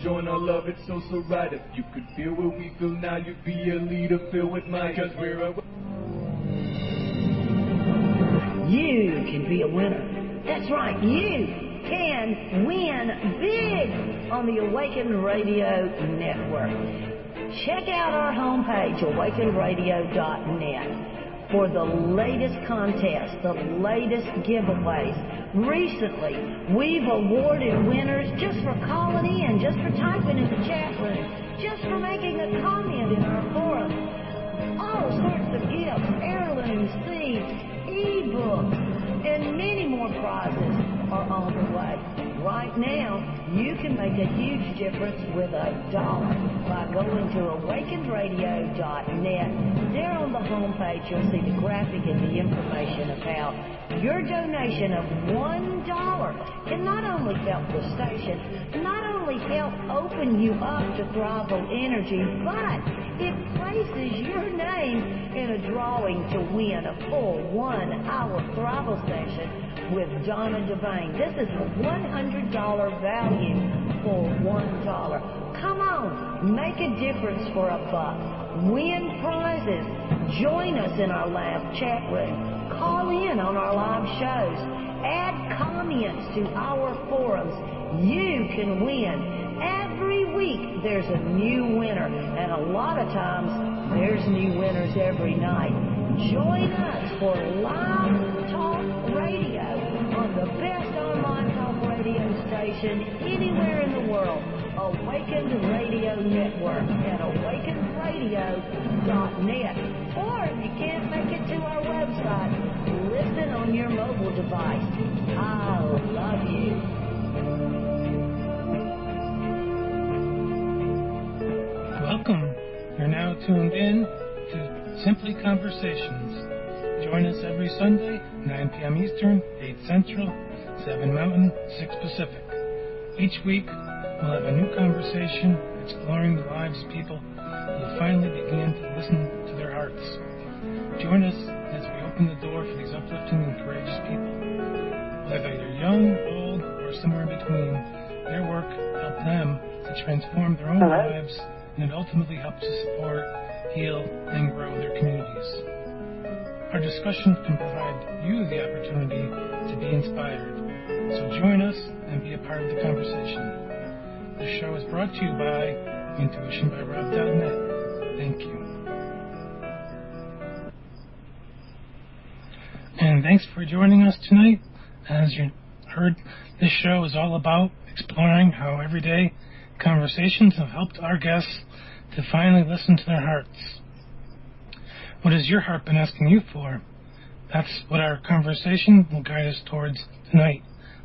join our love, it's so right. If you could feel what we feel now, you'd be a leader filled with might. Cause we're a... You can be a winner. That's right, you can win big on the Awaken Radio Network. Check out our homepage, awakenradio.net, for the latest contests, the latest giveaways. Recently, we've awarded winners just for calling in, just for typing in the chat room, just for making a comment in our forum. All sorts of gifts, heirloom seeds, e-books, and many more prizes are on the way. Right now, you can make a huge difference with $1 by going to awakenradio.net. There on the homepage, you'll see the graphic and the information of how your donation of $1 can not only help the station, not only help open you up to Thrival Energy, but it places your name in a drawing to win a full 1-hour Thrival session with Donna Devane. This is a $100 value for $1. Come on, make a difference for $1. Win prizes. Join us in our live chat room. Call in on our live shows. Add comments to our forums. You can win. Every week there's a new winner, and a lot of times there's new winners every night. Join us for live talk radio on the best online talk radio station anywhere in the world, Awakened Radio Network at awakenradio.net. Or if you can't make it to our website, listen on your mobile device. I love you. Welcome. You're now tuned in to Simply Conversations. Join us every Sunday, 9 p.m. Eastern, 8 Central, 7 Mountain, 6 Pacific. Each week, we'll have a new conversation exploring the lives of people who will finally begin to listen to their hearts. Join us as we open the door for these uplifting and courageous people. Whether you're young, old, or somewhere in between, their work helped them to transform their own lives, and it ultimately helps to support, heal, and grow their communities. Our discussion can provide you the opportunity to be inspired. So join us and be a part of the conversation. This show is brought to you by intuitionbyrob.net. Thank you. And thanks for joining us tonight. As you heard, this show is all about exploring how everyday conversations have helped our guests to finally listen to their hearts. What has your heart been asking you for? That's what our conversation will guide us towards tonight.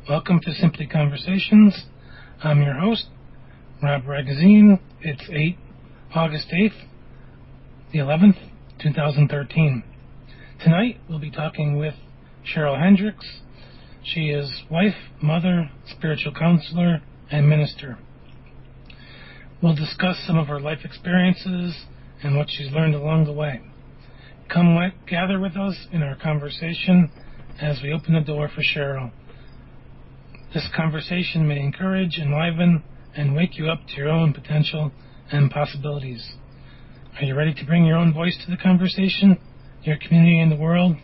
Welcome to Simply Conversations. I'm your host, Rob Ragozzine. It's August 8th, the 11th, 2013. Tonight we'll be talking with Cheryl Hendricks. She is wife, mother, spiritual counselor, and minister. We'll discuss some of her life experiences and what she's learned along the way. Come gather with us in our conversation as we open the door for Cheryl. This conversation may encourage, enliven, and wake you up to your own potential and possibilities. Are you ready to bring your own voice to the conversation, your community, and the world?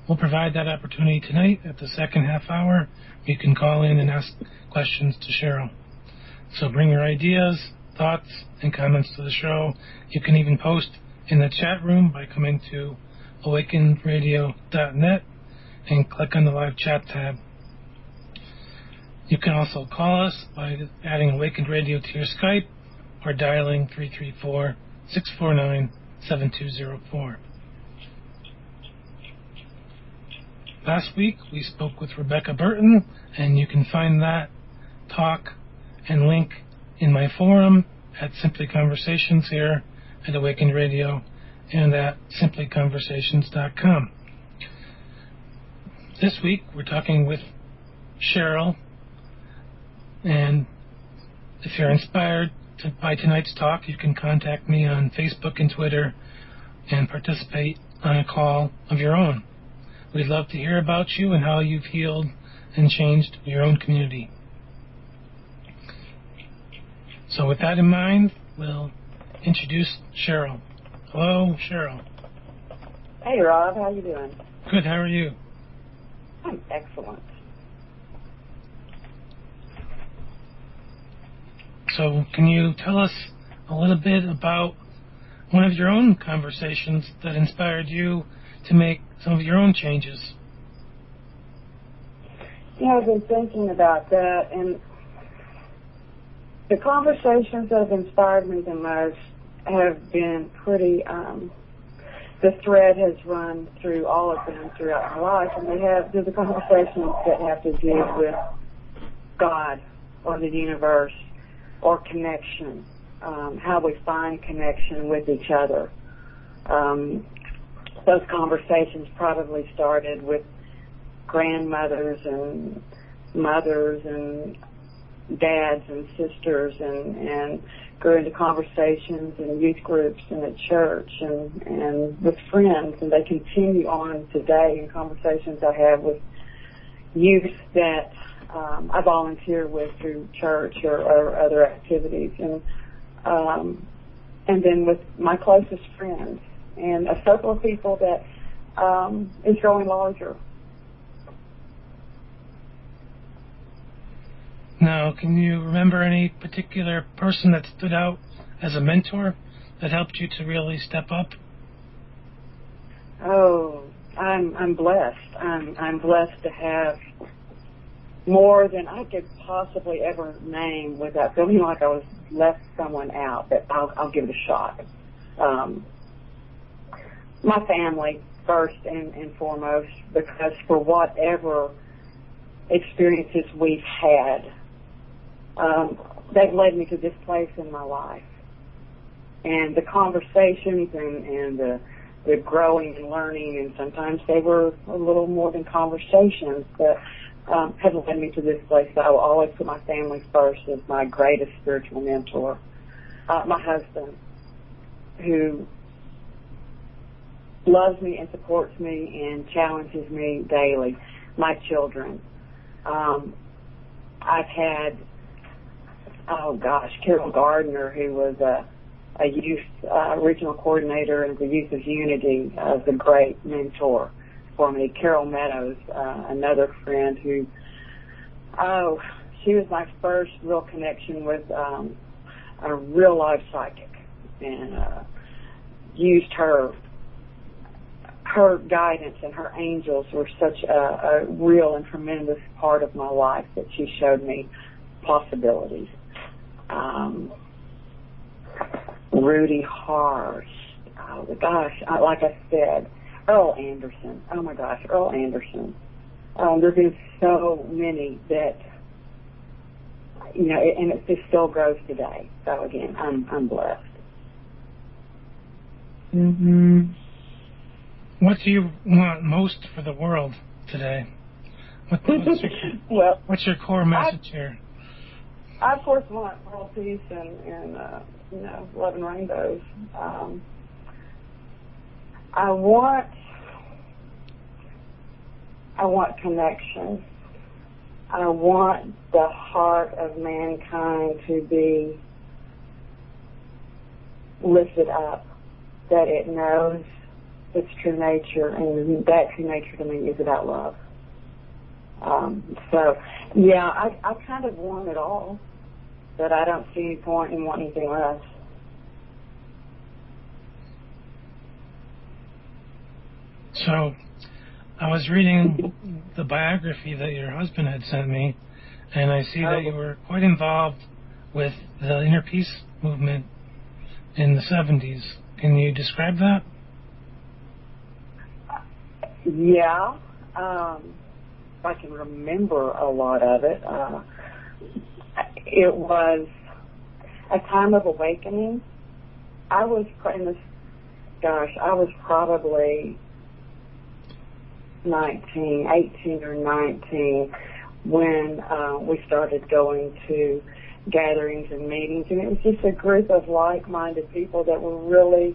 We'll provide that opportunity tonight at the second half hour. You can call in and ask questions to Cheryl. So bring your ideas, thoughts, and comments to the show. You can even post in the chat room by coming to awakenradio.net and click on the live chat tab. You can also call us by adding Awakened Radio to your Skype or dialing 334-649-7204. Last week we spoke with Rebecca Burton, and you can find that talk and link in my forum at Simply Conversations here at Awakened Radio and at simplyconversations.com. This week we're talking with Cheryl, and if you're inspired by tonight's talk, you can contact me on Facebook and Twitter and participate on a call of your own. We'd love to hear about you and how you've healed and changed your own community. So with that in mind, we'll introduce Cheryl. Hello, Cheryl. Hey, Rob. How you doing? Good. How are you? I'm excellent. So can you tell us a little bit about one of your own conversations that inspired you to make some of your own changes? I've been thinking about that, and the conversations that have inspired me the most have been pretty, the thread has run through all of them throughout my life, and they're the conversations that have to do with God or the universe or connection, how we find connection with each other. Those conversations probably started with grandmothers and mothers and dads and sisters and grew into conversations in youth groups and at church and with friends, and they continue on today in conversations I have with youth that I volunteer with through church or other activities, and then with my closest friends and a circle of people that is growing larger. Now, can you remember any particular person that stood out as a mentor that helped you to really step up? Oh, I'm blessed. I'm blessed to have more than I could possibly ever name without feeling like I was left someone out, but I'll give it a shot. My family, first and foremost, because for whatever experiences we've had, they've led me to this place in my life. And the conversations and the growing and learning, and sometimes they were a little more than conversations, but have led me to this place. So I will always put my family first as my greatest spiritual mentor. My husband, who loves me and supports me and challenges me daily. My children. I've had, Carol Gardner, who was a youth regional coordinator and the Youth of Unity, was a great mentor for me. Carol Meadows, another friend who, she was my first real connection with a real life psychic, and used her guidance and her angels were such a real and tremendous part of my life that she showed me possibilities. Rudy Harsh, like I said, Earl Anderson. Oh my gosh, Earl Anderson. There's been so many that, and it just still grows today. So again, I'm blessed. Mm-hmm. What do you want most for the world today? What's your core message here? I, of course, want world peace and love and rainbows. I want connection. I want the heart of mankind to be lifted up, that it knows its true nature, and that true nature to me is about love. I kind of want it all, but I don't see any point in wanting anything less. So, I was reading the biography that your husband had sent me, and I see that you were quite involved with the inner peace movement in the 70s. Can you describe that? Yeah. I can remember a lot of it. It was a time of awakening. I was probably 18 or 19 when we started going to gatherings and meetings, and it was just a group of like-minded people that were really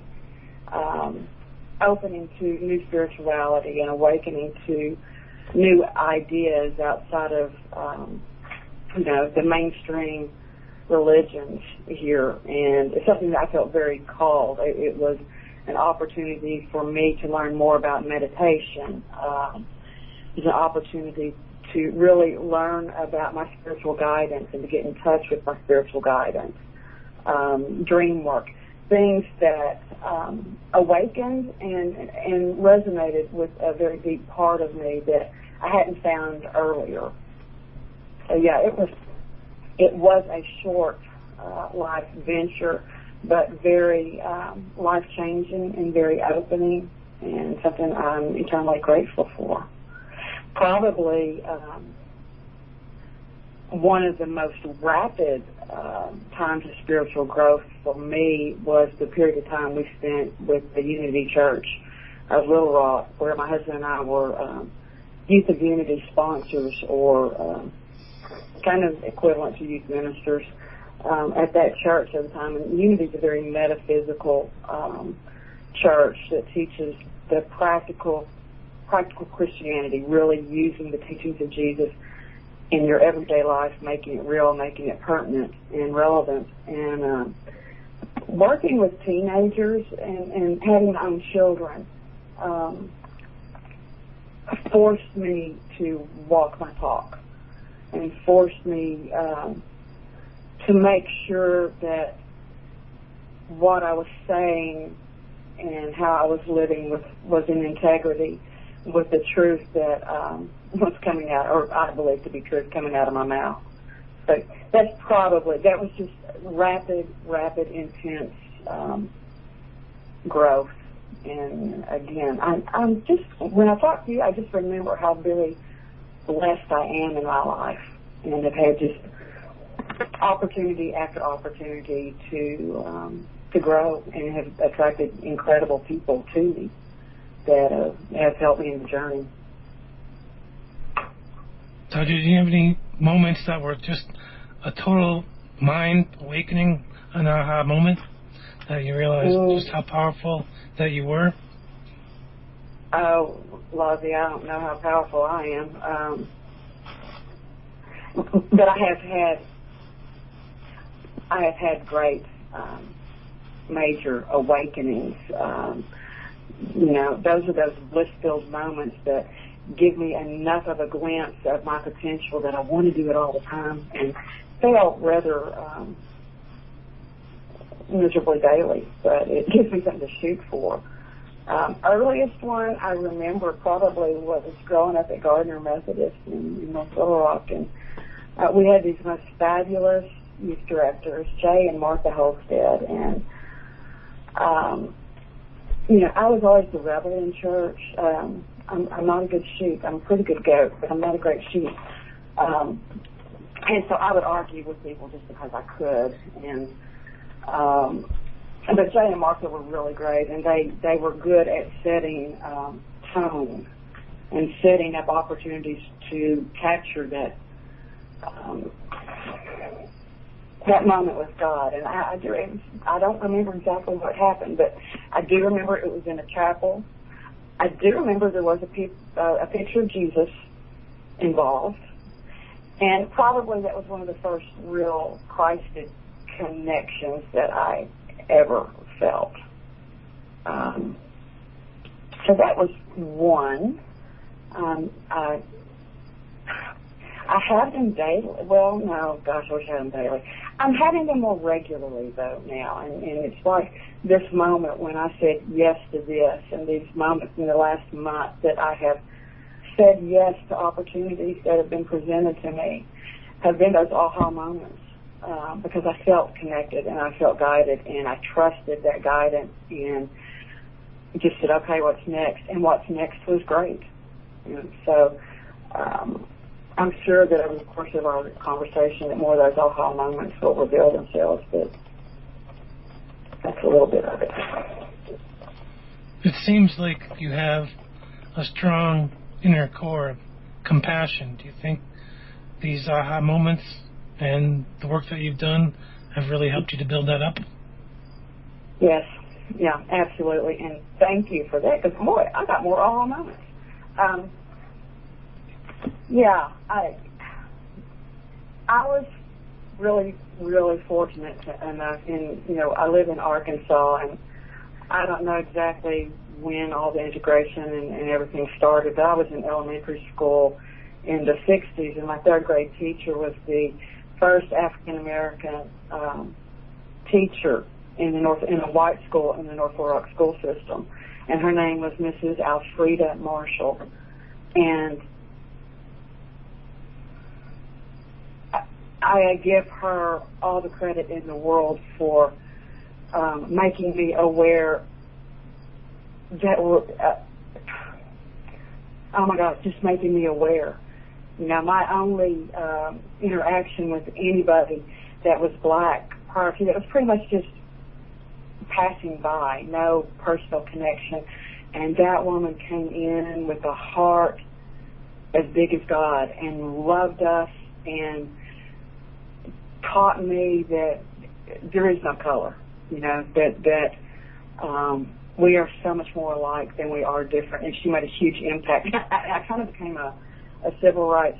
opening to new spirituality and awakening to new ideas outside of the mainstream religions here, and it's something that I felt very called. It was an opportunity for me to learn more about meditation. It was an opportunity to really learn about my spiritual guidance and to get in touch with my spiritual guidance. Dream work, things that awakened and resonated with a very deep part of me that I hadn't found earlier. So yeah, it was a short life venture, but very life-changing and very opening, and something I'm eternally grateful for. Probably one of the most rapid times of spiritual growth for me was the period of time we spent with the Unity Church of Little Rock, where my husband and I were Youth of Unity sponsors, or kind of equivalent to youth ministers at that church at the time. And Unity is a very metaphysical church that teaches the practical Christianity, really using the teachings of Jesus in your everyday life, making it real, making it pertinent and relevant. And working with teenagers and having my own children forced me to walk my talk, and forced me to make sure that what I was saying and how I was living was in integrity with the truth that was coming out, or I believe to be truth, coming out of my mouth. But that was just rapid, intense growth. And again, I'm just, when I talk to you, I just remember how very blessed I am in my life, and have had just opportunity after opportunity to grow, and have attracted incredible people to me that have helped me in the journey. So did you have any moments that were just a total mind awakening, an aha moment, that you realized just how powerful that you were? Oh, Lozzie, I don't know how powerful I am. But I have had great major awakenings. Those are those bliss-filled moments that give me enough of a glimpse of my potential that I want to do it all the time, and fail rather miserably daily, but it gives me something to shoot for. Earliest one I remember probably was growing up at Gardner Methodist in North Little Rock, and we had these most fabulous youth directors, Jay and Martha Holstead, and I was always the rebel in church. I'm not a good sheep. I'm a pretty good goat, but I'm not a great sheep. And so I would argue with people just because I could. But Jay and Martha were really great, and they were good at setting tone and setting up opportunities to capture that moment with God. And I don't remember exactly what happened, but I do remember it was in a chapel. I do remember there was a picture of Jesus involved, and probably that was one of the first real Christed connections that I ever felt. So that was one. I have them daily. Well, no, gosh, I wish I had them daily. I'm having them more regularly, though, now. And it's like this moment when I said yes to this, and these moments in the last month that I have said yes to opportunities that have been presented to me have been those aha moments, because I felt connected and I felt guided, and I trusted that guidance and just said, okay, what's next? And what's next was great. And so I'm sure that over the course of our conversation that more of those aha moments will reveal themselves, but that's a little bit of it. It seems like you have a strong inner core of compassion. Do you think these aha moments and the work that you've done have really helped you to build that up? Yes. Yeah, absolutely. And thank you for that, because, boy, I got more aha moments. I was really, really fortunate enough. And, I live in Arkansas, and I don't know exactly when all the integration and everything started, but I was in elementary school in the 60s, and my third grade teacher was the first African-American teacher in a white school in the North Little Rock school system. And her name was Mrs. Alfreda Marshall. And I give her all the credit in the world for making me aware that oh my gosh, just making me aware. My only interaction with anybody that was black prior to that was pretty much just passing by, no personal connection. And that woman came in with a heart as big as God and loved us and taught me that there is no color, that we are so much more alike than we are different. And she made a huge impact. I kind of became a civil rights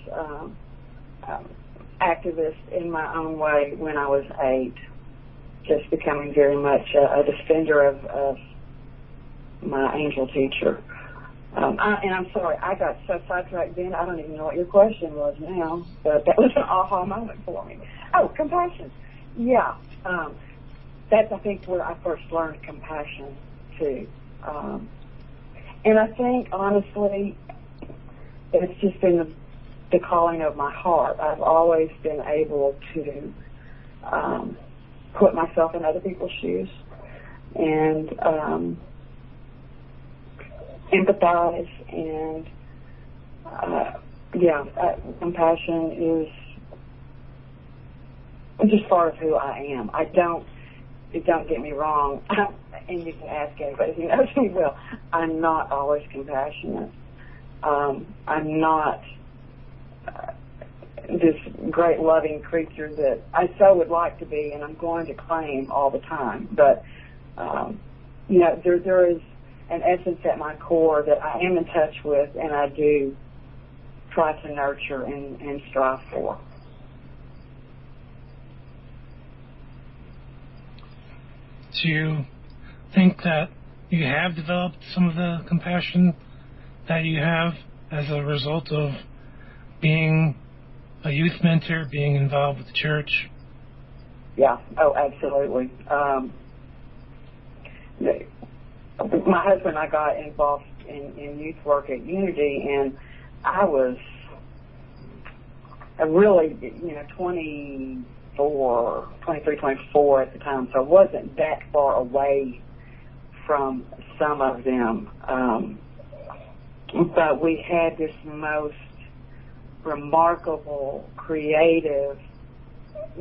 activist in my own way when I was 8, just becoming very much a defender of my angel teacher. And I'm sorry, I got so sidetracked then, I don't even know what your question was now, but that was an aha moment for me. Oh, compassion. Yeah. That's, I think, where I first learned compassion, too. And I think, honestly, it's just been the calling of my heart. I've always been able to put myself in other people's shoes and empathize, and compassion is just part of who I am. Don't get me wrong, and you can ask anybody who knows me well, I'm not always compassionate. I'm not this great loving creature that I so would like to be, and I'm going to claim all the time. But there is an essence at my core that I am in touch with, and I do try to nurture and strive for. Do you think that you have developed some of the compassion that you have as a result of being a youth mentor, being involved with the church? Yeah, oh, absolutely. My husband and I got involved in youth work at Unity, and I was really, 23, 24 at the time, so I wasn't that far away from some of them. But we had this most remarkable, creative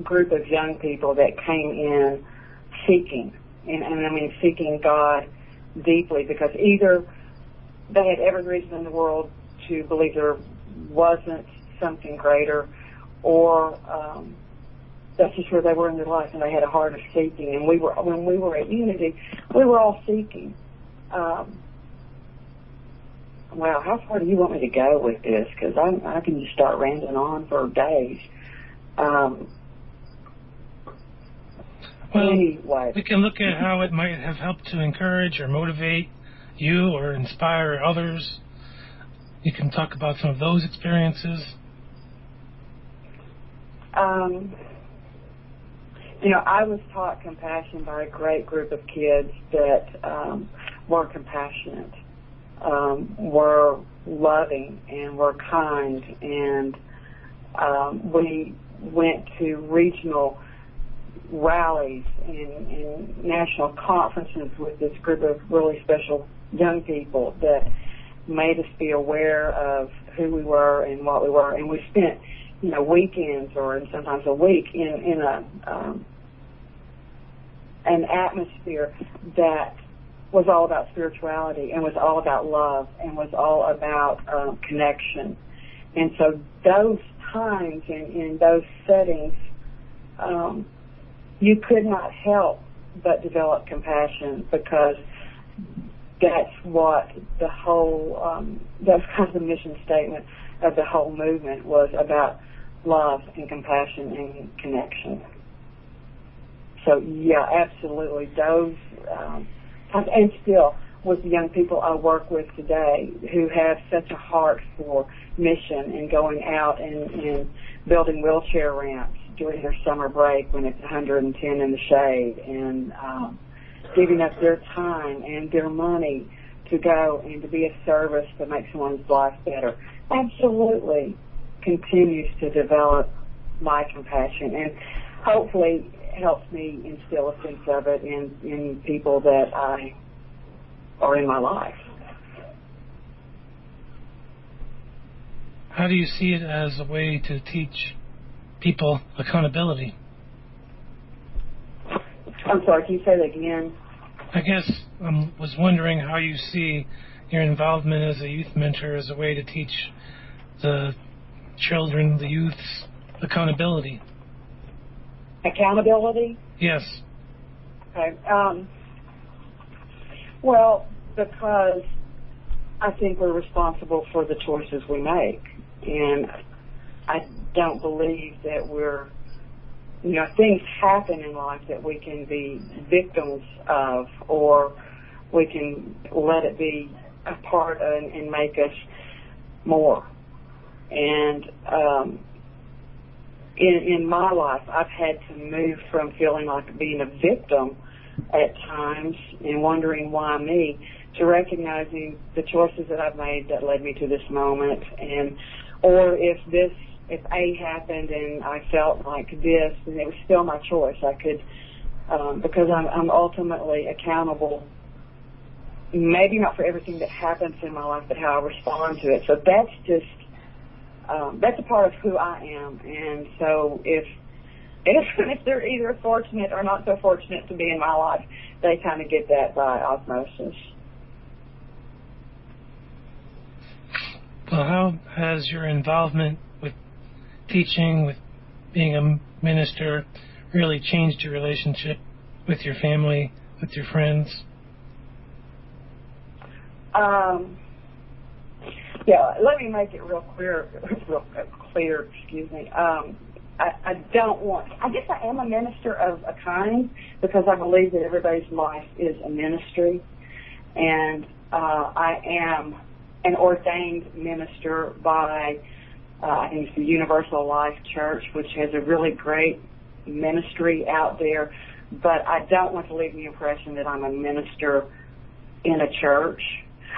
group of young people that came in seeking, and I mean seeking God deeply, because either they had every reason in the world to believe there wasn't something greater, or that's just where they were in their life, and they had a heart of seeking. And when we were at Unity, we were all seeking. Wow, how far do you want me to go with this? Because I can just start rambling on for days. Anyway. We can look at how it might have helped to encourage or motivate you or inspire others. You can talk about some of those experiences. I was taught compassion by a great group of kids that were compassionate, were loving, and were kind. And we went to regional rallies and national conferences with this group of really special young people that made us be aware of who we were and what we were. And we spent, weekends or sometimes a week in an atmosphere that was all about spirituality and was all about love and was all about connection. And so those times in those settings, you could not help but develop compassion, because that's what the whole, that's kind of the mission statement of the whole movement, was about love and compassion and connection. So, yeah, absolutely. Those, and still, with the young people I work with today who have such a heart for mission and going out and building wheelchair ramps during their summer break when it's 110 in the shade, and giving up their time and their money to go and to be of service to make someone's life better, absolutely continues to develop my compassion and hopefully helps me instill a sense of it in people that are in my life. How do you see it as a way to teach people accountability? I'm sorry, can you say that again? I guess I was wondering how you see your involvement as a youth mentor as a way to teach the children, the youths, accountability. Accountability? Yes. Okay. Well, because I think we're responsible for the choices we make. And I don't believe that things happen in life that we can be victims of, or we can let it be a part of and make us more. And in my life, I've had to move from feeling like being a victim at times and wondering why me, to recognizing the choices that I've made that led me to this moment, or if A happened and I felt like this, and it was still my choice. I could, because I'm ultimately accountable, maybe not for everything that happens in my life, but how I respond to it. So that's just, that's a part of who I am. And so if they're either fortunate or not so fortunate to be in my life, they kind of get that by osmosis. Well, how has your involvement with teaching, with being a minister, really changed your relationship with your family, with your friends? Yeah, let me make it real clear, excuse me. I don't want, I guess I am a minister of a kind, because I believe that everybody's life is a ministry, and I am an ordained minister by, I think it's the Universal Life Church, which has a really great ministry out there, but I don't want to leave the impression that I'm a minister in a church.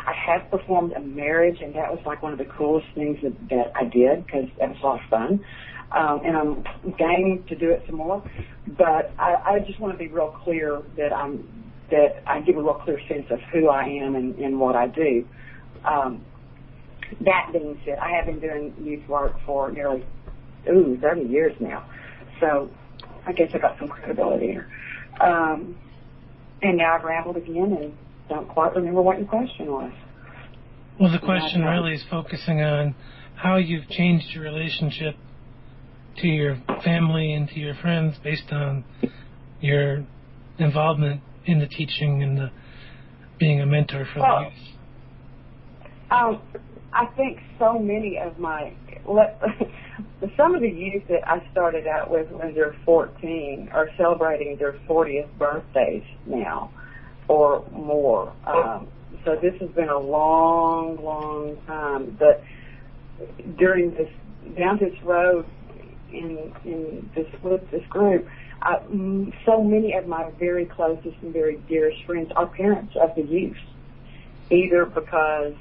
I have performed a marriage, and that was like one of the coolest things that I did, because that was a lot of fun. And I'm game to do it some more. But I just want to be real clear that I give a real clear sense of who I am and what I do. That being said, I have been doing youth work for nearly 30 years now. So I guess I got some credibility here. And now I've rambled again and don't quite remember what your question was. Well, the question really is focusing on how you've changed your relationship to your family and to your friends based on your involvement in the teaching and the being a mentor for the youth. I think so many of some of the youth that I started out with when they're 14 are celebrating their 40th birthdays now or more. So this has been a long, long time. But during down this road with this group, so many of my very closest and very dearest friends are parents of the youth, either because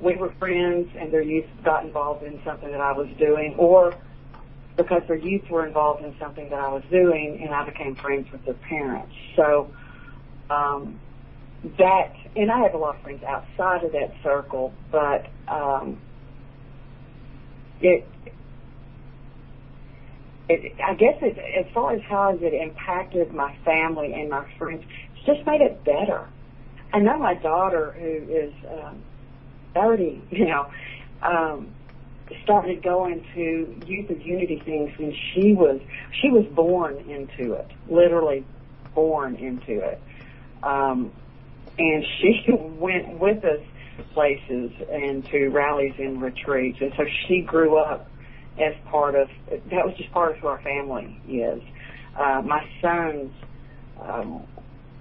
we were friends and their youth got involved in something that I was doing, or because their youth were involved in something that I was doing and I became friends with their parents. So and I have a lot of friends outside of that circle, but I guess as far as how has it impacted my family and my friends, it's just made it better. I know my daughter, who is 30 now, started going to Youth of Unity things when she was born into it, literally born into it. And she went with us places and to rallies and retreats. And so she grew up as that was just part of who our family is. My sons,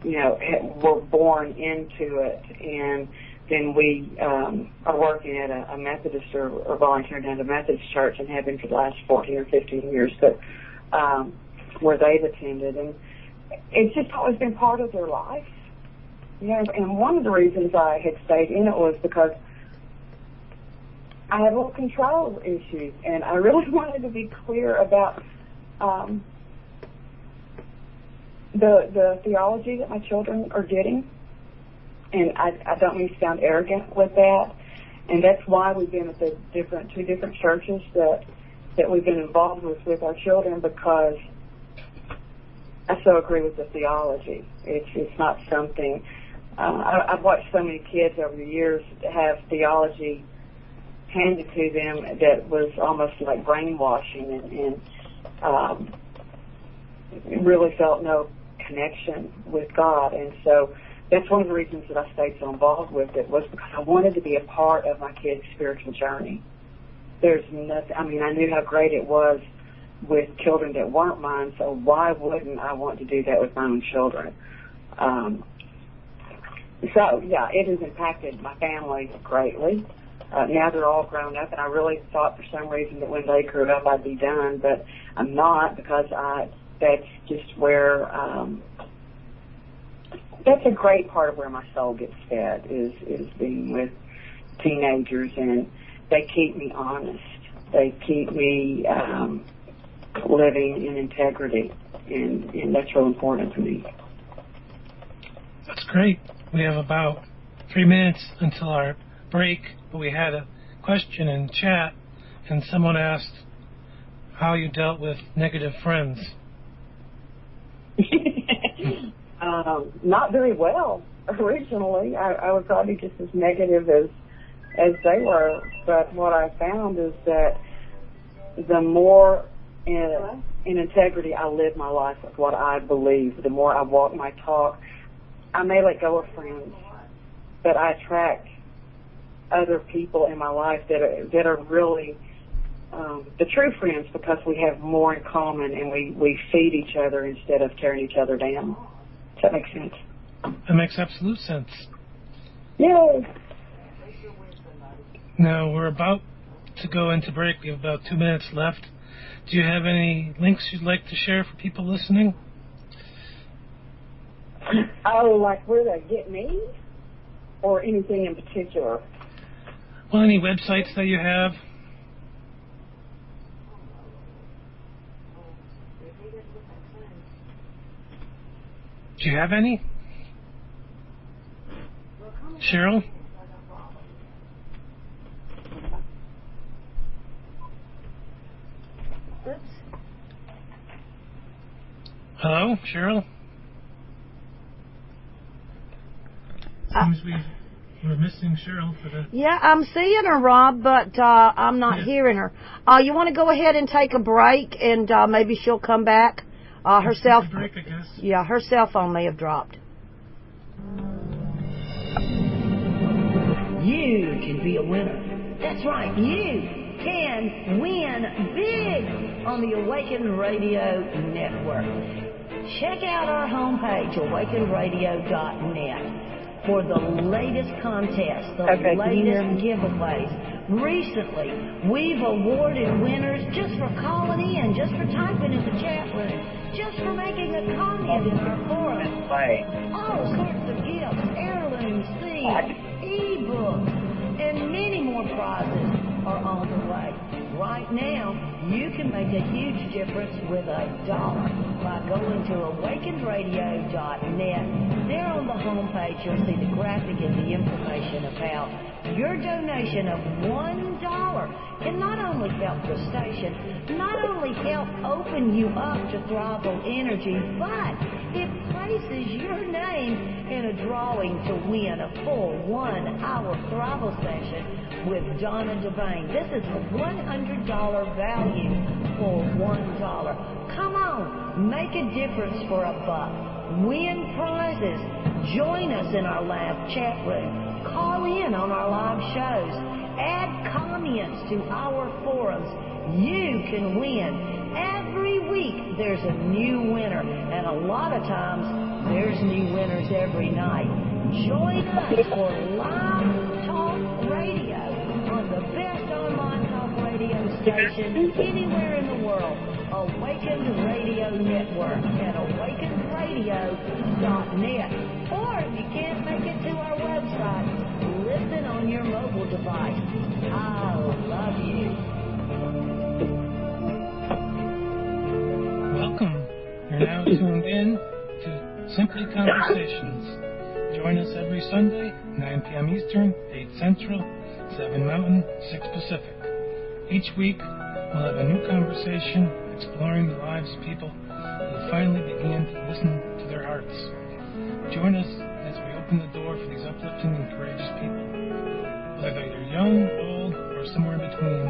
were born into it, and then we are working at a Methodist or volunteering at a Methodist church and have been for the last 14 or 15 years, but where they've attended, and it's just always been part of their life. And one of the reasons I had stayed in it was because I had little control issues, and I really wanted to be clear about the theology that my children are getting. And I don't mean to sound arrogant with that. And that's why we've been at the two different churches that we've been involved with our children, because I so agree with the theology. It's not something... I've watched so many kids over the years have theology handed to them that was almost like brainwashing, and really felt no connection with God. And so that's one of the reasons that I stayed so involved with it, was because I wanted to be a part of my kids' spiritual journey. There's nothing... I mean, I knew how great it was with children that weren't mine, so why wouldn't I want to do that with my own children? So, yeah, it has impacted my family greatly. Now they're all grown up, and I really thought for some reason that when they grew up I'd be done, but I'm not, because that's just where... that's a great part of where my soul gets fed, is being with teenagers, and they keep me honest. They keep me living in integrity, and that's real important to me. That's great. We have about 3 minutes until our break, but we had a question in chat, and someone asked how you dealt with negative friends. Not very well. Originally, I was probably just as negative as they were, but what I found is that the more in integrity I live my life with what I believe, the more I walk my talk. I may let go of friends, but I attract other people in my life that are really the true friends, because we have more in common, and we feed each other instead of tearing each other down. Does that make sense? That makes absolute sense. Yay! Now, we're about to go into break. We have about 2 minutes left. Do you have any links you'd like to share for people listening? Oh, like where they get me? Or anything in particular? Well, any websites that you have? Do you have any? Cheryl? Hello, Cheryl? Seems we're missing Cheryl for the... Yeah, I'm seeing her, Rob, but I'm not hearing her. You want to go ahead and take a break, and maybe she'll come back? Her cell... break, I guess. Yeah, her cell phone may have dropped. You can be a winner. That's right, you can win big on the Awaken Radio Network. Check out our homepage, awakenradio.net. For the latest contests, the latest giveaways. Recently, we've awarded winners just for calling in, just for typing in the chat room, just for making a comment in our forum. All sorts of gifts, heirloom seeds, e-books, and many more prizes are on the way. Right now, you can make a huge difference with $1 by going to awakenradio.net. There on the homepage, you'll see the graphic and the information about your donation of $1 can not only help the station, not only help open you up to Thrival Energy, but it places your name in a drawing to win a full 1-hour Thrival session with Donna Devane. This is a $100 value for $1. Come on, make a difference for $1. Win prizes. Join us in our live chat room. Call in on our live shows. Add comments to our forums. You can win. Every week there's a new winner, and a lot of times there's new winners every night. Join us for Live Talk Radio on the best online talk radio station anywhere in the world. Awakened Radio Network at awakenedradio.net. Or if you can't make it to our website, listen on your mobile device. I love you. Welcome. You're now tuned in to Simply Conversations. Join us every Sunday, 9 p.m. Eastern, 8 Central, 7 Mountain, 6 Pacific. Each week, we'll have a new conversation exploring the lives of people who finally began to listen to their hearts. Join us as we open the door for these uplifting and courageous people. Whether they're young, old, or somewhere in between,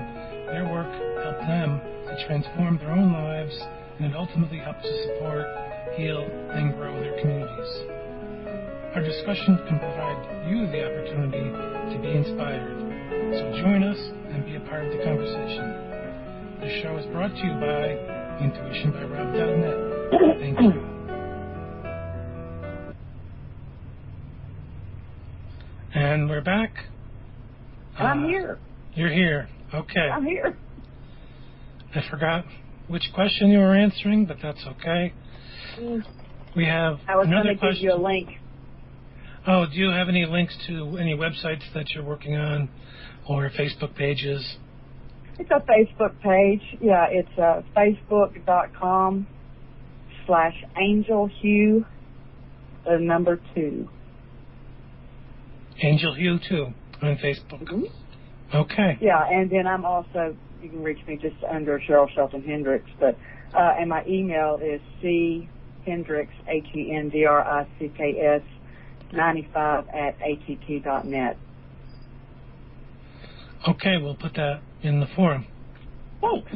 their work helped them to transform their own lives, and it ultimately helps to support, heal, and grow their communities. Our discussions can provide you the opportunity to be inspired. So join us and be a part of the conversation. This show is brought to you by intuitionbyrob.net. Thank you. And we're back. I'm here. You're here. Okay. I'm here. I forgot which question you were answering, but that's okay. We have I was another going to give question. you a link. Oh, do you have any links to any websites that you're working on or Facebook pages? It's a Facebook page. Yeah, it's facebook.com/angelhugh, the number 2. Angel Hugh, too, on Facebook. Mm-hmm. Okay. Yeah, and then I'm also, you can reach me just under Cheryl Shelton Hendricks, but, and my email is chendricks, HENDRICKS, 95@att.net. Okay, we'll put that in the forum. Thanks.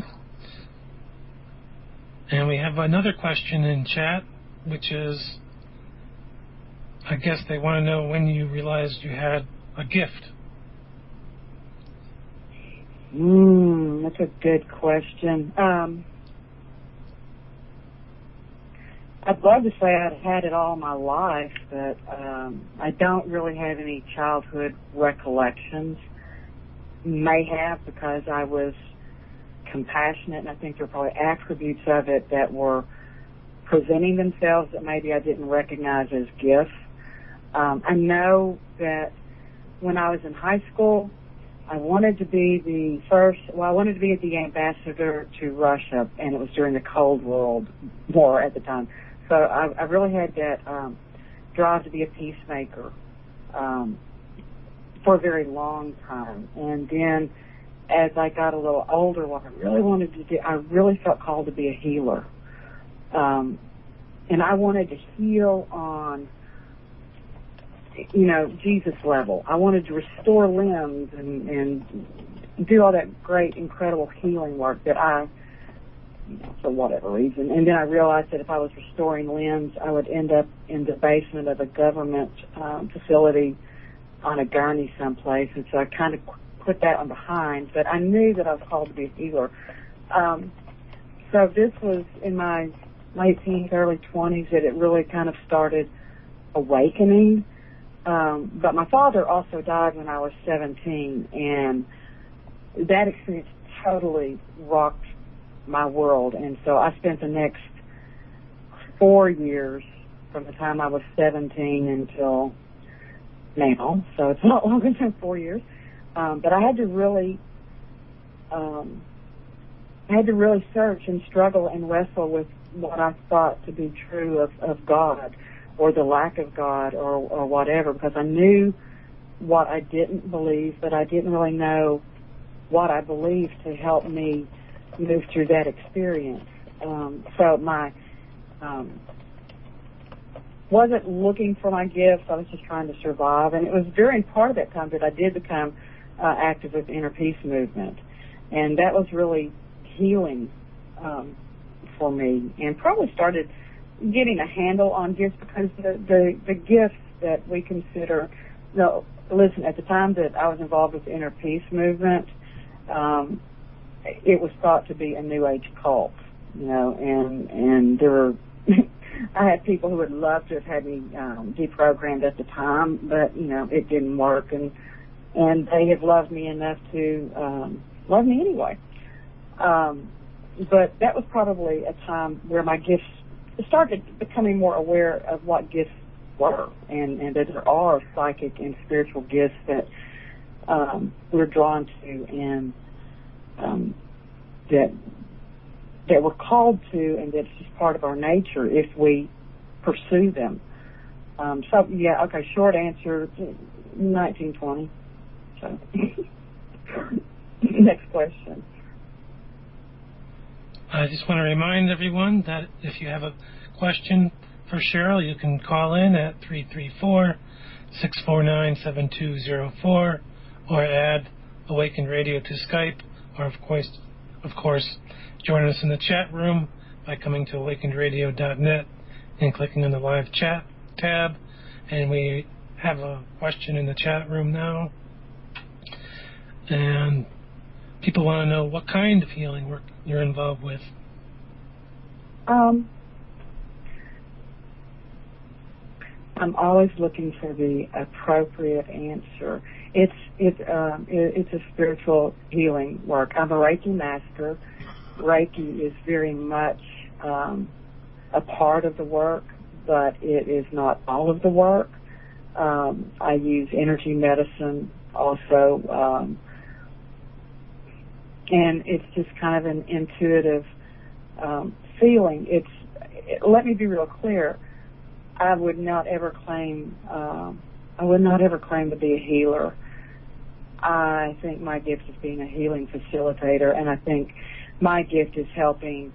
And we have another question in chat, which is, I guess they want to know when you realized you had a gift. That's a good question. I'd love to say I'd had it all my life, but I don't really have any childhood recollections. May have, because I was compassionate, and I think there are probably attributes of it that were presenting themselves that maybe I didn't recognize as gifts. I know that when I was in high school, I wanted to be the ambassador to Russia, and it was during the Cold War at the time. So I really had that drive to be a peacemaker for a very long time. And then as I got a little older, what I really wanted to do, I really felt called to be a healer. And I wanted to heal on, Jesus level. I wanted to restore limbs and do all that great, incredible healing work that for whatever reason. And then I realized that if I was restoring limbs, I would end up in the basement of a government facility on a gurney someplace. And so I kind of put that on behind, but I knew that I was called to be a healer. So this was in my late teens, early 20s that it really kind of started awakening. But my father also died when I was 17, and that experience totally rocked my world. And so I spent the next 4 years from the time I was 17 until now. So it's not longer than 4 years. But I had to really search and struggle and wrestle with what I thought to be true of God, or the lack of God, or whatever, because I knew what I didn't believe, but I didn't really know what I believed to help me move through that experience. So my wasn't looking for my gifts. I was just trying to survive, and it was during part of that time that I did become active with the Inner Peace movement, and that was really healing for me, and probably started getting a handle on gifts, because the gifts that we consider, listen, at the time that I was involved with the Inner Peace movement, it was thought to be a New Age cult, and there were, I had people who would love to have had me deprogrammed at the time, but, it didn't work, and they have loved me enough to love me anyway. But that was probably a time where my gifts started becoming more aware of what gifts were, and that there are psychic and spiritual gifts that we're drawn to, and that we're called to, and that's just part of our nature if we pursue them. Short answer, 1920. So, next question. I just want to remind everyone that if you have a question for Cheryl, you can call in at 334-649-7204 or add Awakened Radio to Skype, or of course, join us in the chat room by coming to awakenedradio.net and clicking on the live chat tab. And we have a question in the chat room now. And people want to know what kind of healing work you're involved with. I'm always looking for the appropriate answer. It's a spiritual healing work. I'm a Reiki master. Reiki is very much a part of the work, but it is not all of the work. I use energy medicine also, and it's just kind of an intuitive feeling. Let me be real clear. I would not ever claim to be a healer. I think my gift is being a healing facilitator, and I think my gift is helping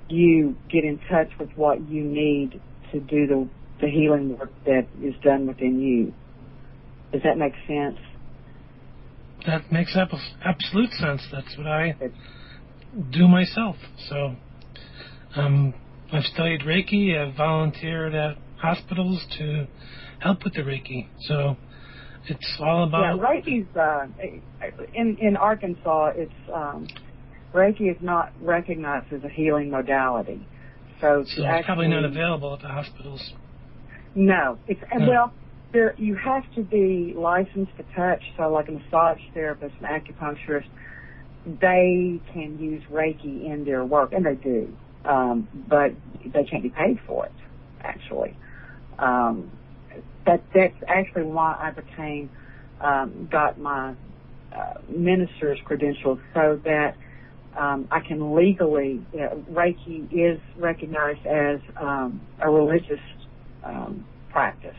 you get in touch with what you need to do the healing work that is done within you. Does that make sense? That makes absolute sense. That's what I do myself. So I've studied Reiki. I've volunteered at hospitals to help with the Reiki. So it's all about... Yeah, Reiki's... in Arkansas, Reiki is not recognized as a healing modality. So it's probably not available at the hospitals. No. You have to be licensed to touch. So like a massage therapist, an acupuncturist, they can use Reiki in their work, and they do. But they can't be paid for it, actually. That's actually why I got my minister's credentials, so that I can legally, Reiki is recognized as a religious practice.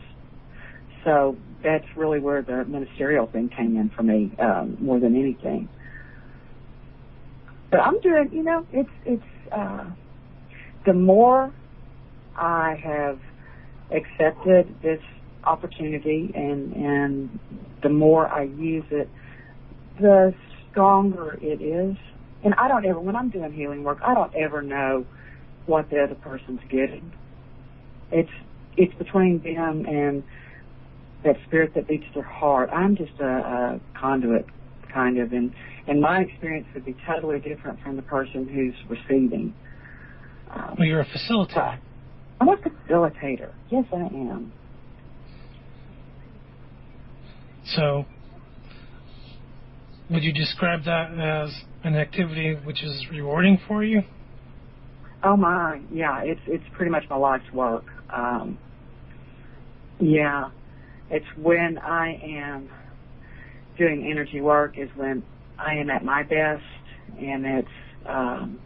So that's really where the ministerial thing came in for me, more than anything. But I'm doing, it's the more I have accepted this opportunity and the more I use it, the stronger it is. And when I'm doing healing work, I don't ever know what the other person's getting. It's between them and that spirit that beats their heart. I'm just a conduit, kind of, and my experience would be totally different from the person who's receiving. Well, you're a facilitator. I'm a facilitator. Yes, I am. So, would you describe that as an activity which is rewarding for you? Oh my, yeah, it's pretty much my life's work. Yeah, it's when I am doing energy work is when I am at my best, and it's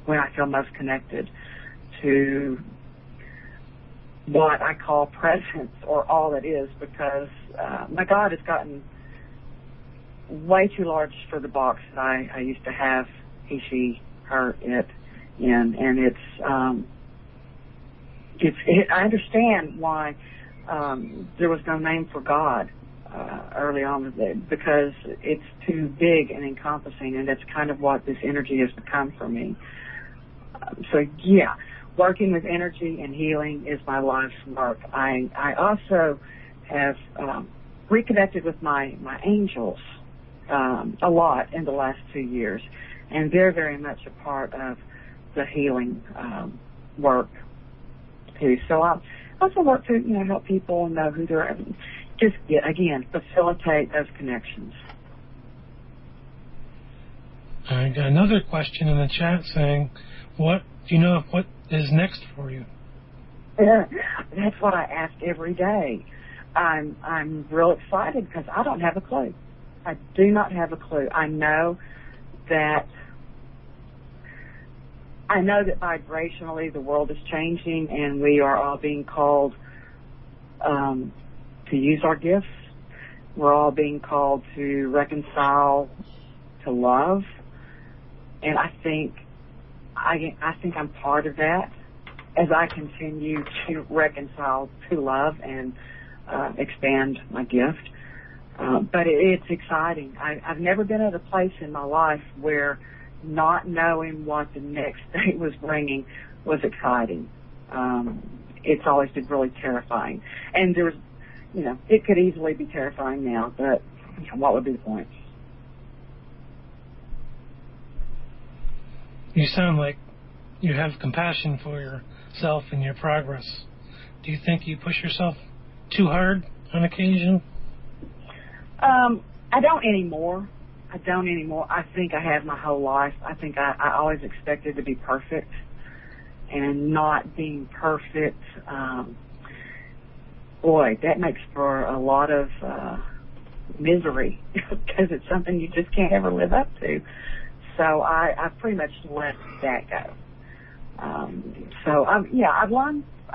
when I feel most connected to what I call presence, or all that is, because my God has gotten way too large for the box that I used to have he, she, her, it in, and I understand why there was no name for God early on, because it's too big and encompassing, and that's kind of what this energy has become for me. So yeah, working with energy and healing is my life's work. I also have reconnected with my angels, a lot in the last 2 years, and they're very much a part of the healing work too. So I also work to help people know who they're. Just facilitate those connections. I got another question in the chat saying, "What do you know of what is next for you?" That's what I ask every day. I'm real excited because I don't have a clue. I do not have a clue. I know that vibrationally the world is changing, and we are all being called to use our gifts. We're all being called to reconcile, to love, and I think I'm part of that as I continue to reconcile to love and expand my gift. But it's exciting. I've never been at a place in my life where not knowing what the next day was bringing was exciting. It's always been really terrifying. And there's, it could easily be terrifying now, but what would be the point? You sound like you have compassion for yourself and your progress. Do you think you push yourself too hard on occasion? I don't anymore. I think I have my whole life. I think I always expected to be perfect, and not being perfect, boy, that makes for a lot of misery because it's something you just can't ever live up to. So I've pretty much let that go.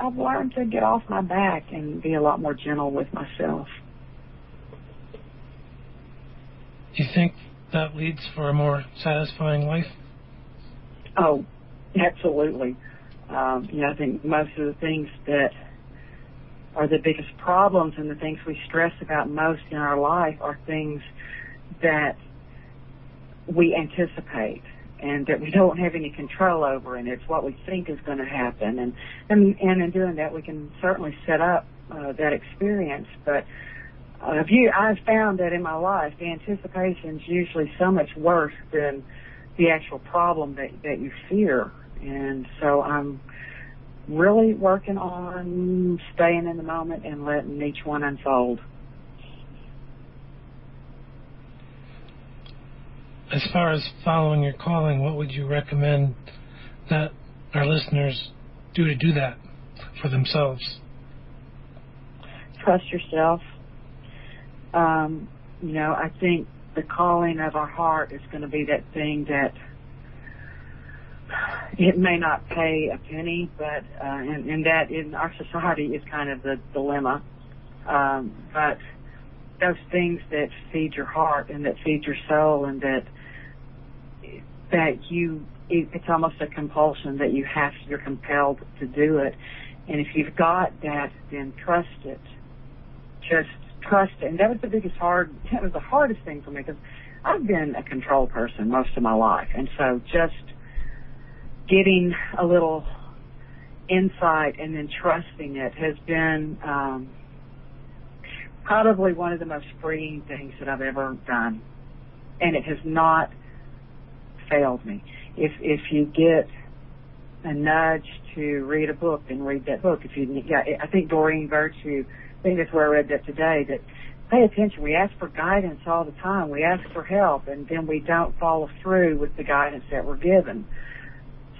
I've learned to get off my back and be a lot more gentle with myself. Do you think that leads for a more satisfying life? Oh, absolutely. I think most of the things that are the biggest problems and the things we stress about most in our life are things that we anticipate and that we don't have any control over, and it's what we think is going to happen. And in doing that, we can certainly set up that experience. But I've found that in my life, the anticipation is usually so much worse than the actual problem that you fear. And so I'm really working on staying in the moment and letting each one unfold. As far as following your calling, what would you recommend that our listeners do to do that for themselves? Trust yourself. I think the calling of our heart is going to be that thing that it may not pay a penny, but and that in our society is kind of the dilemma. But those things that feed your heart and that feed your soul, and it's almost a compulsion that you're compelled to do it. And if you've got that, then trust it. Just trust it. And that was the hardest thing for me, because I've been a control person most of my life. And so just getting a little insight and then trusting it has been probably one of the most freeing things that I've ever done. And it has not failed me. If you get a nudge to read a book, then read that book. I think Doreen Virtue, I think that's where I read that today, that pay attention. We ask for guidance all the time. We ask for help, and then we don't follow through with the guidance that we're given.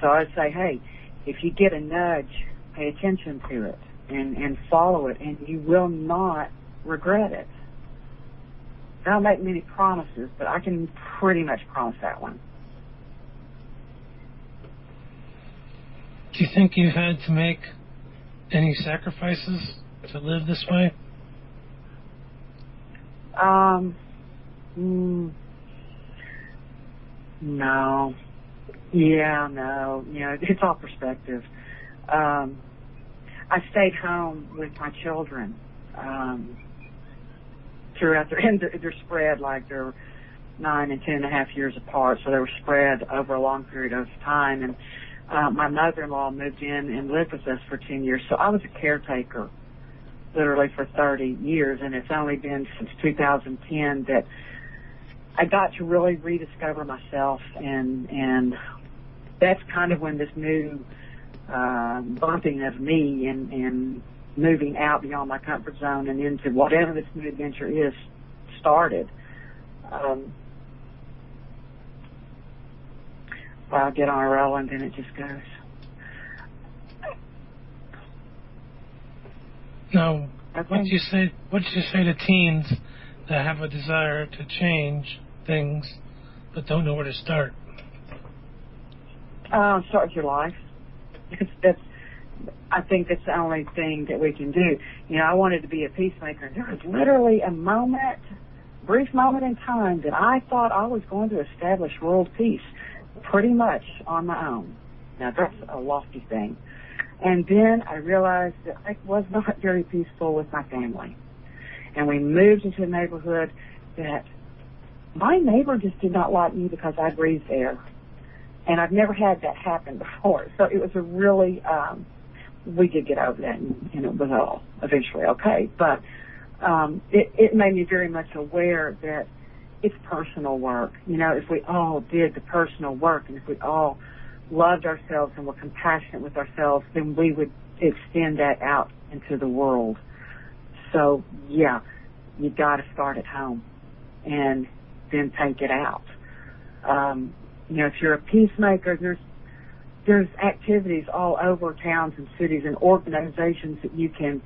So I'd say, hey, if you get a nudge, pay attention to it and follow it, and you will not regret it. I don't make many promises, but I can pretty much promise that one. Do you think you've had to make any sacrifices to live this way? No. Yeah, no. It's all perspective. I stayed home with my children throughout they're spread, like they're 9 and 10.5 years apart, so they were spread over a long period of time. And my mother-in-law moved in and lived with us for 10 years, so I was a caretaker literally for 30 years, and it's only been since 2010 that I got to really rediscover myself, and that's kind of when this new birthing of me and moving out beyond my comfort zone and into whatever this new adventure is started. Well, I get on a roll and then it just goes. Now, Okay. what do you say to teens that have a desire to change things but don't know where to start? Start with your life. I think that's the only thing that we can do. You know, I wanted to be a peacemaker. There was literally a brief moment in time that I thought I was going to establish world peace pretty much on my own. Now, that's a lofty thing. And then I realized that I was not very peaceful with my family. And we moved into a neighborhood that my neighbor just did not like me because I breathed air. And I've never had that happen before. So it was a really, we did get over that, and it was all eventually okay. But it made me very much aware that it's personal work. You know, if we all did the personal work, and if we all loved ourselves and were compassionate with ourselves, then we would extend that out into the world. So, yeah, you got to start at home and then take it out. You know, if you're a peacemaker, there's activities all over towns and cities and organizations that you can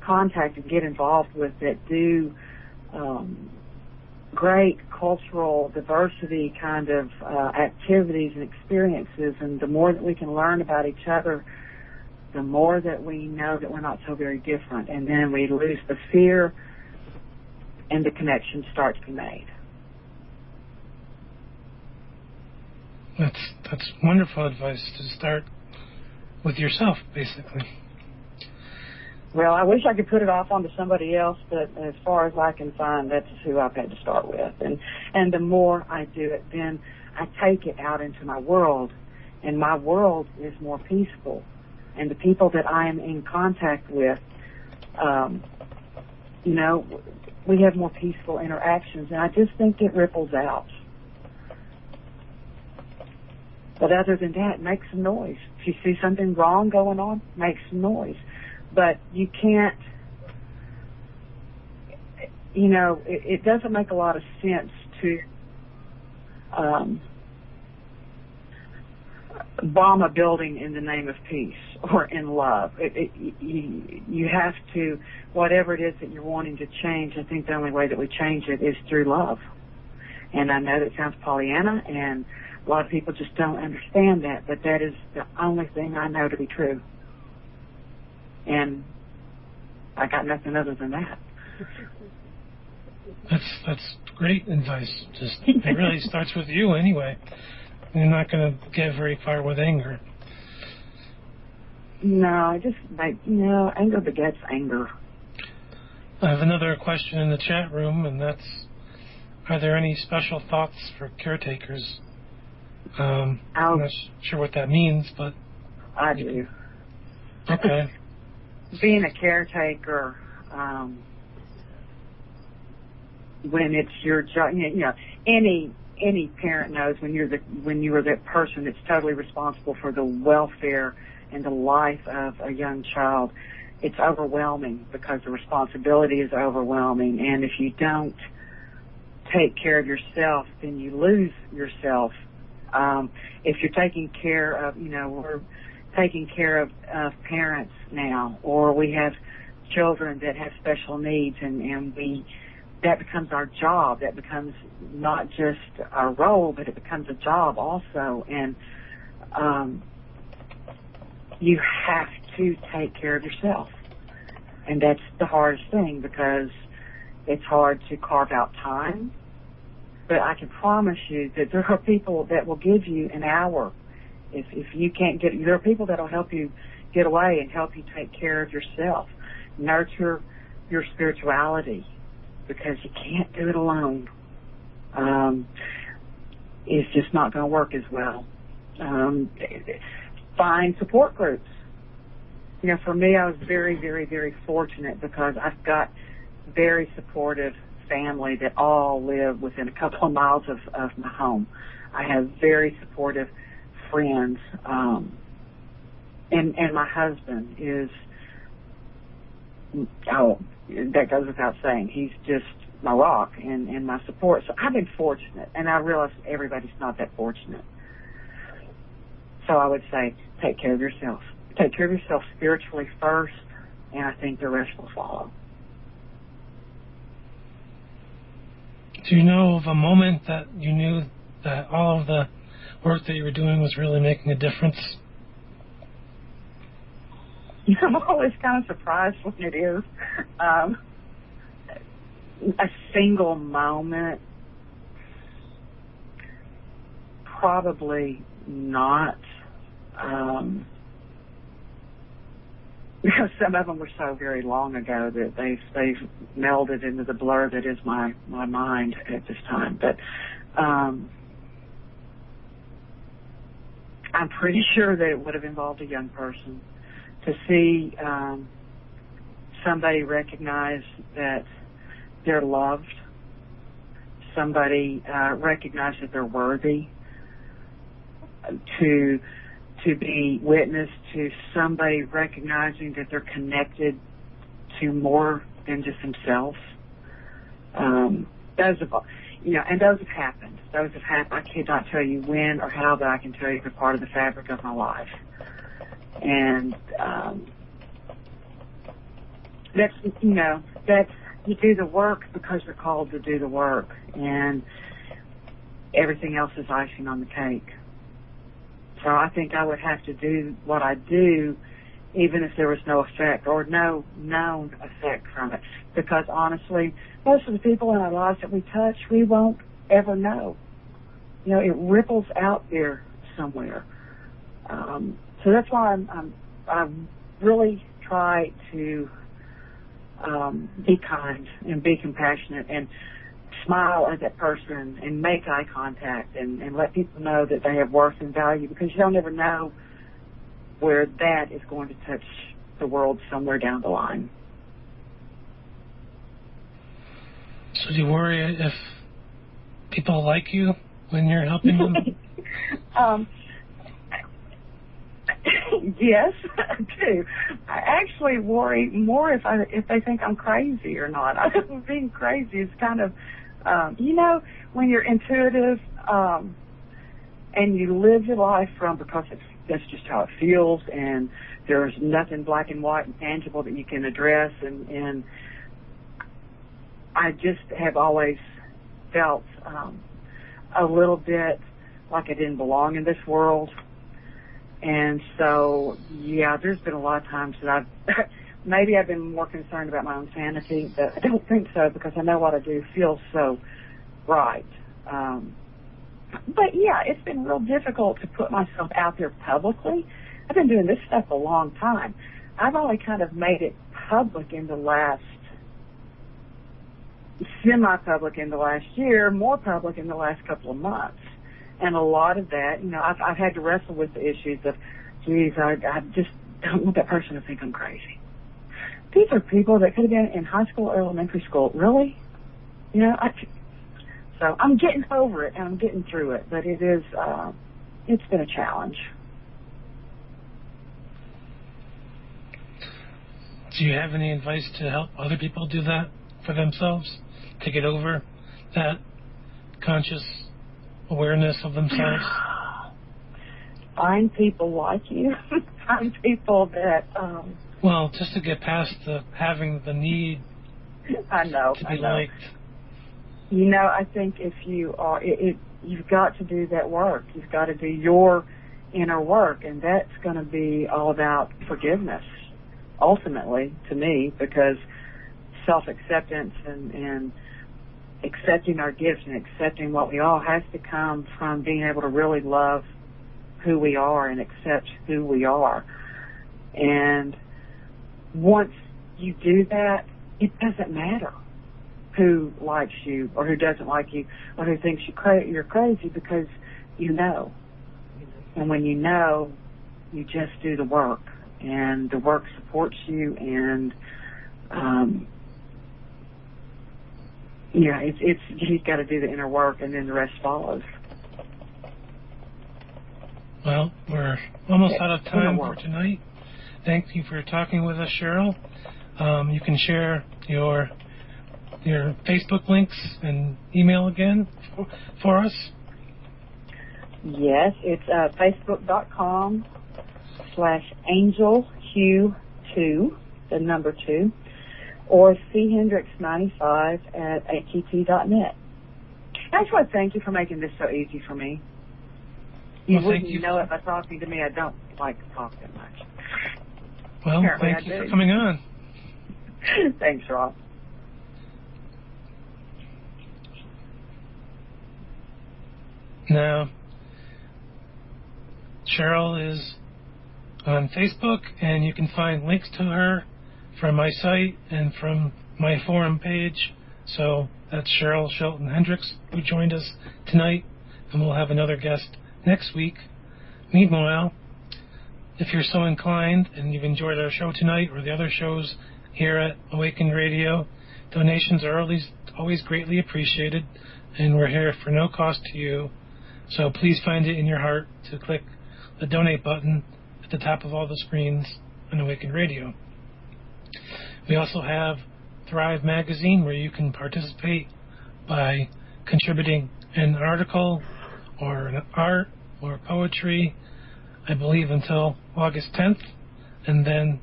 contact and get involved with that do great cultural diversity kind of activities and experiences. And the more that we can learn about each other, the more that we know that we're not so very different. And then we lose the fear and the connections start to be made. That's wonderful advice to start with yourself, basically. Well, I wish I could put it off onto somebody else, but as far as I can find, that's who I've had to start with. And the more I do it, then I take it out into my world, and my world is more peaceful. And the people that I am in contact with, you know, we have more peaceful interactions, and I just think it ripples out. But other than that, make some noise. If you see something wrong going on, make some noise. But you can't, you know, it doesn't make a lot of sense to bomb a building in the name of peace or in love. You have to, whatever it is that you're wanting to change, I think the only way that we change it is through love. And I know that sounds Pollyanna, and a lot of people just don't understand that, but that is the only thing I know to be true. And I got nothing other than that. That's great advice. Just it really starts with you anyway. You're not going to get very far with anger. No, just anger begets anger. I have another question in the chat room, and that's: are there any special thoughts for caretakers? I'm not sure what that means, but I do. Okay. Being a caretaker, when it's your job, you know, any parent knows when you are that person that's totally responsible for the welfare and the life of a young child, it's overwhelming because the responsibility is overwhelming. And if you don't take care of yourself, then you lose yourself. If you're taking care of, you know, we're taking care of parents now, or we have children that have special needs, and that becomes our job. That becomes not just our role, but it becomes a job also. And you have to take care of yourself. And that's the hardest thing, because it's hard to carve out time. But I can promise you that there are people that will give you an hour. If you can't get, there are people that will help you get away and help you take care of yourself. Nurture your spirituality, because you can't do it alone. It's just not going to work as well. Find support groups. You know, for me, I was very, very, very fortunate because I've got very supportive family that all live within a couple of miles of my home. I have very supportive friends, and my husband is, that goes without saying. He's just my rock and my support. So I've been fortunate, and I realize everybody's not that fortunate. So I would say, take care of yourself. Take care of yourself spiritually first, and I think the rest will follow. Do you know of a moment that you knew that all of the work that you were doing was really making a difference? I'm always kind of surprised when it is. A single moment, probably not. Because some of them were so very long ago that they've melded into the blur that is my mind at this time. But I'm pretty sure that it would have involved a young person to see somebody recognize that they're loved, somebody recognize that they're worthy, to be witness to somebody recognizing that they're connected to more than just themselves. Those have, and those have happened. Those have happened. I cannot tell you when or how, but I can tell you they're part of the fabric of my life. And that's you do the work because you're called to do the work, and everything else is icing on the cake. So I think I would have to do what I do even if there was no effect or no known effect from it. Because honestly, most of the people in our lives that we touch, we won't ever know. It ripples out there somewhere. So that's why I really try to be kind and be compassionate and smile at that person and make eye contact and let people know that they have worth and value, because you don't ever know where that is going to touch the world somewhere down the line. So do you worry if people like you when you're helping them? Yes, I do. I actually worry more if they think I'm crazy or not. Being crazy is kind of, when you're intuitive and you live your life because that's just how it feels, and there's nothing black and white and tangible that you can address, and I just have always felt a little bit like I didn't belong in this world. And so, yeah, there's been a lot of times that maybe I've been more concerned about my own sanity, but I don't think so, because I know what I do feels so right. But yeah, it's been real difficult to put myself out there publicly. I've been doing this stuff a long time. I've only kind of made it public in the last, semi-public in the last year, more public in the last couple of months. And a lot of that, I've had to wrestle with the issues of, geez, I just don't want that person to think I'm crazy. These are people that could have been in high school or elementary school. Really? So I'm getting over it and I'm getting through it, but it's been a challenge. Do you have any advice to help other people do that for themselves, to get over that conscious awareness of themselves? Find people like you. Find people that... well, just to get past having the need to be liked. I think if you are... you've got to do that work. You've got to do your inner work, and that's going to be all about forgiveness, ultimately, to me, because self-acceptance and accepting our gifts and accepting what we are has to come from being able to really love who we are and accept who we are. And once you do that, it doesn't matter who likes you or who doesn't like you or who thinks you're crazy, because you know. And when you know, you just do the work, and the work supports you, and Yeah, it's he's got to do the inner work, and then the rest follows. Well, we're almost out of time for tonight. Thank you for talking with us, Cheryl. You can share your Facebook links and email again for us. Yes, it's facebook.com/angelhugh2, the number 2, or chendricks95@att.net. I just want to thank you for making this so easy for me. You wouldn't know it by talking to me. I don't like to talk that much. Well, Apparently thank you for coming on. Thanks, Ross. Now, Cheryl is on Facebook, and you can find links to her from my site and from my forum page. So that's Cheryl Shelton Hendricks, who joined us tonight, and we'll have another guest next week. Meanwhile, if you're so inclined and you've enjoyed our show tonight or the other shows here at Awaken Radio, donations are always greatly appreciated, and we're here for no cost to you. So please find it in your heart to click the donate button at the top of all the screens on Awaken Radio. We also have Thrive Magazine, where you can participate by contributing an article or an art or poetry, I believe until August 10th, and then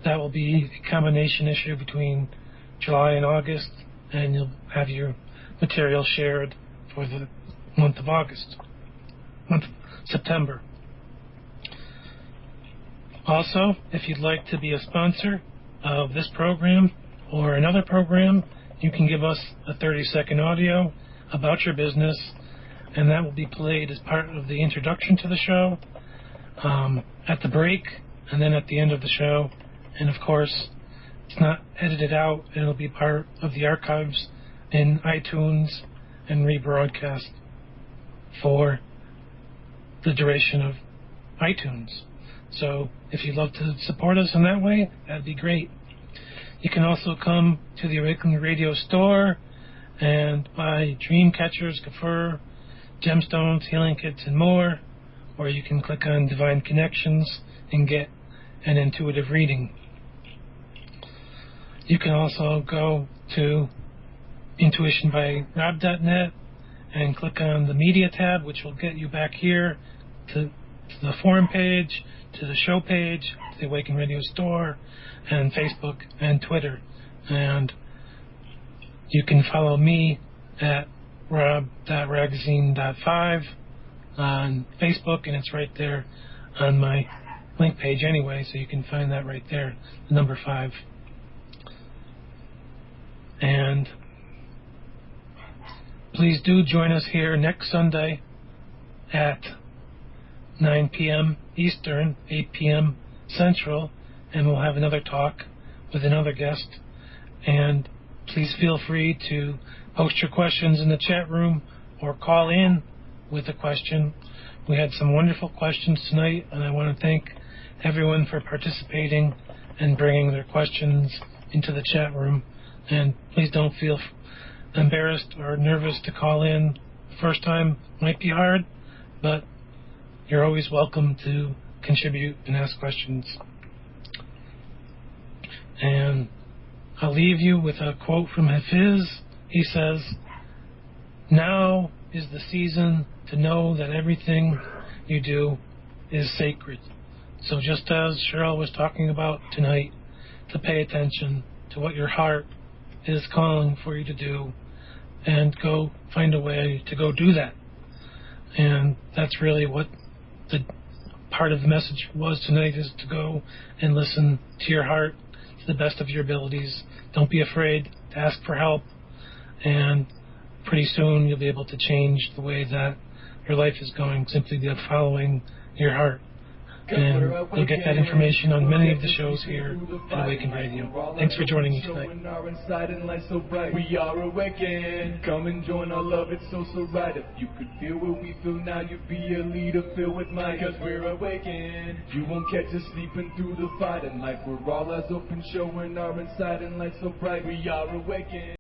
that will be a combination issue between July and August, and you'll have your material shared for the month of September. Also, if you'd like to be a sponsor of this program or another program, you can give us a 30-second audio about your business, and that will be played as part of the introduction to the show, at the break, and then at the end of the show. And of course, it's not edited out. It'll be part of the archives in iTunes and rebroadcast for the duration of iTunes. So if you'd love to support us in that way, that'd be great. You can also come to the Awaken Radio store and buy dream catchers, Gaffer, gemstones, healing kits, and more. Or you can click on Divine Connections and get an intuitive reading. You can also go to intuitionbyrob.net and click on the media tab, which will get you back here to the forum page, to the show page, to the Awaken Radio store, and Facebook and Twitter. And you can follow me at rob.ragozzine.5 on Facebook, and it's right there on my link page anyway, so you can find that right there, the number 5. And please do join us here next Sunday at 9 p.m. Eastern, 8 p.m. Central, and we'll have another talk with another guest. And please feel free to post your questions in the chat room or call in with a question. We had some wonderful questions tonight, and I want to thank everyone for participating and bringing their questions into the chat room. And please don't feel embarrassed or nervous to call in. The first time might be hard, but you're always welcome to contribute and ask questions. And I'll leave you with a quote from Hafiz. He says, "Now is the season to know that everything you do is sacred." So just as Cheryl was talking about tonight, to pay attention to what your heart is calling for you to do, and go find a way to go do that. And that's really what the part of the message was tonight, is to go and listen to your heart to the best of your abilities. Don't be afraid to ask for help, and pretty soon you'll be able to change the way that your life is going, simply by following your heart. And you'll get that information on many of the shows here at Awaken Radio. Thanks for joining me tonight. We are awakened. Come and join our love, it's so right. If you could feel what we feel now, you'd be a leader filled with might. Cause we're awakened. You won't catch us sleeping through the fight at night. We're all eyes open, showing our inside and light so bright. We are awakened.